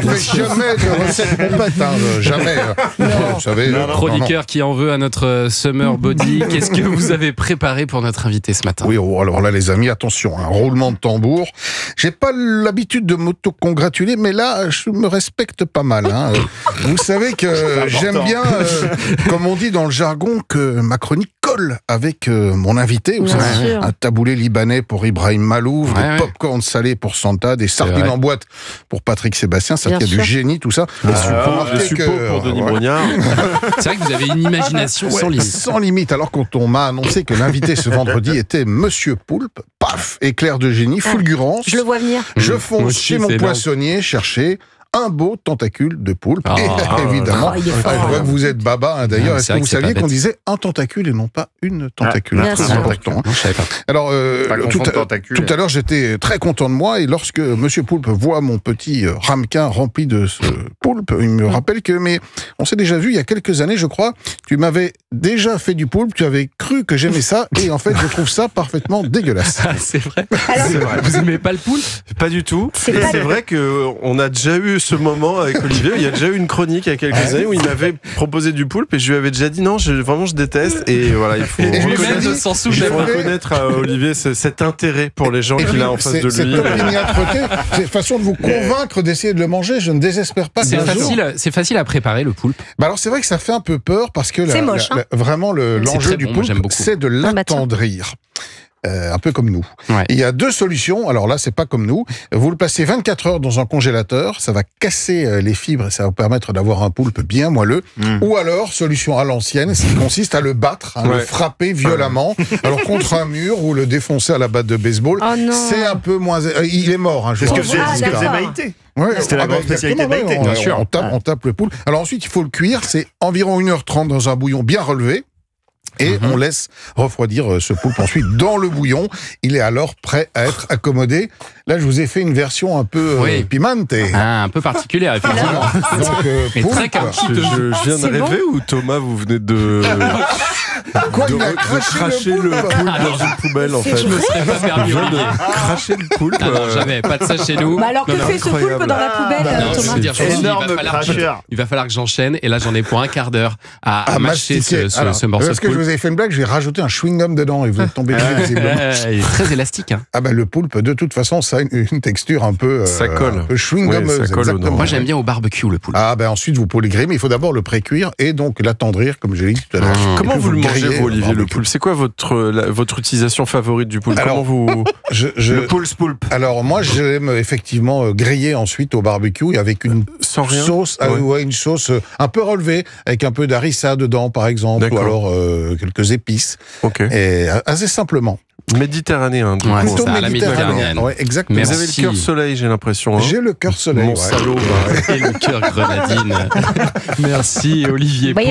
On fait jamais de recette pompette, hein, jamais. Vous savez, Chroniqueur qui en veut à notre Summer Body. Qu'est-ce que vous avez préparé pour notre invité ce matin? Oui, alors là, les amis, attention, un roulement de tambour. J'ai pas l'habitude de m'auto-congratuler, mais là, je me respecte pas mal. Hein. Vous savez que j'aime bien, comme on dit dans le jargon, que ma chronique colle avec mon invité. Vous savez, un taboulé libanais pour Ibrahim Malouf, des pop-corn salés pour Santa, des sardines en boîte pour Patrick Sébastien. Ça, il y a du génie, tout ça. Les suppos pour Denis Brognard. C'est vrai que vous avez une imagination sans limite. Sans limite. Alors quand on m'a annoncé que l'invité ce vendredi était Monsieur Poulpe, paf, éclair de génie, fulgurance. Je le vois venir. Je fonce chez mon poissonnier chercher un beau tentacule de poulpe. Et évidemment, je vois que vous êtes baba, hein, d'ailleurs. Est-ce que vous saviez qu'on disait un tentacule et non pas une tentacule? Très important. Non, je savais pas. Alors, tout à l'heure, j'étais très content de moi, et lorsque Monsieur Poulpe voit mon petit ramequin rempli de ce poulpe, il me rappelle que, mais on s'est déjà vu il y a quelques années, je crois, tu m'avais déjà fait du poulpe, tu avais cru que j'aimais ça, et en fait, je trouve ça parfaitement dégueulasse. C'est vrai. C'est vrai. Vous aimez pas le poulpe? Pas du tout. C'est vrai qu'on a déjà eu ce moment avec Olivier. Il y a déjà eu une chronique il y a quelques années où il m'avait proposé du poulpe et je lui avais déjà dit non, vraiment je déteste. Et voilà, il faut reconnaître à Olivier cet intérêt pour les gens qu'il a en face de lui. Cette opiniâtreté, c'est une façon de vous convaincre d'essayer de le manger. Je ne désespère pas. C'est facile à préparer, le poulpe. Bah alors c'est vrai que ça fait un peu peur parce que vraiment l'enjeu du poulpe, c'est de l'attendrir. Un peu comme nous. Il y a deux solutions. Alors là, c'est pas comme nous. Vous le placez 24 heures dans un congélateur, ça va casser les fibres et ça va vous permettre d'avoir un poulpe bien moelleux. Ou alors, solution à l'ancienne, qui consiste à le battre, le frapper violemment, alors contre un mur ou le défoncer à la batte de baseball. C'est un peu moins... il est mort. C'est ce que faisait Maïté. C'était la grande spécialité de Maïté. Bien sûr. On tape le poulpe. Alors ensuite, il faut le cuire. C'est environ 1h30 dans un bouillon bien relevé. Et on laisse refroidir ce poulpe ensuite dans le bouillon. Il est alors prêt à être accommodé. Là, je vous ai fait une version un peu pimante. Un peu particulière, effectivement. Donc, très je viens de rêver ou Thomas, vous venez de cracher le poulpe dans une poubelle, en fait. Je me serais pas permis de cracher le poulpe. Non, jamais, pas de ça chez nous. Alors que fait ce poulpe dans la poubelle, Thomas? Il va falloir que j'enchaîne, et là j'en ai pour un quart d'heure à mâcher ce morceau de Parce que je vous ai fait une blague, j'ai rajouté un chewing-gum dedans et vous êtes tombé dessus visiblement. Il est très élastique. Le poulpe, de toute façon, ça a une texture un peu ça colle. Un peu chewing-gummeuse. Moi j'aime bien au barbecue le poulpe. Ensuite vous pouvez le griller, mais il faut d'abord le pré-cuire et donc l'attendrir, comme je l'ai dit tout à l'heure. Comment vous le mangez, vous, Olivier, le poulpe? C'est quoi votre utilisation favorite du poulpe? Comment vous... Le poulpe. Alors moi j'aime effectivement griller ensuite au barbecue et avec une sauce, une sauce un peu relevée, avec un peu d'harissa dedans par exemple, ou alors quelques épices. Et assez simplement. Méditerranéen, du plutôt méditerranéenne. Exactement. Vous avez le cœur soleil, j'ai l'impression. J'ai le cœur soleil. Mon salaud. Et le cœur grenadine. Merci Olivier Pouls.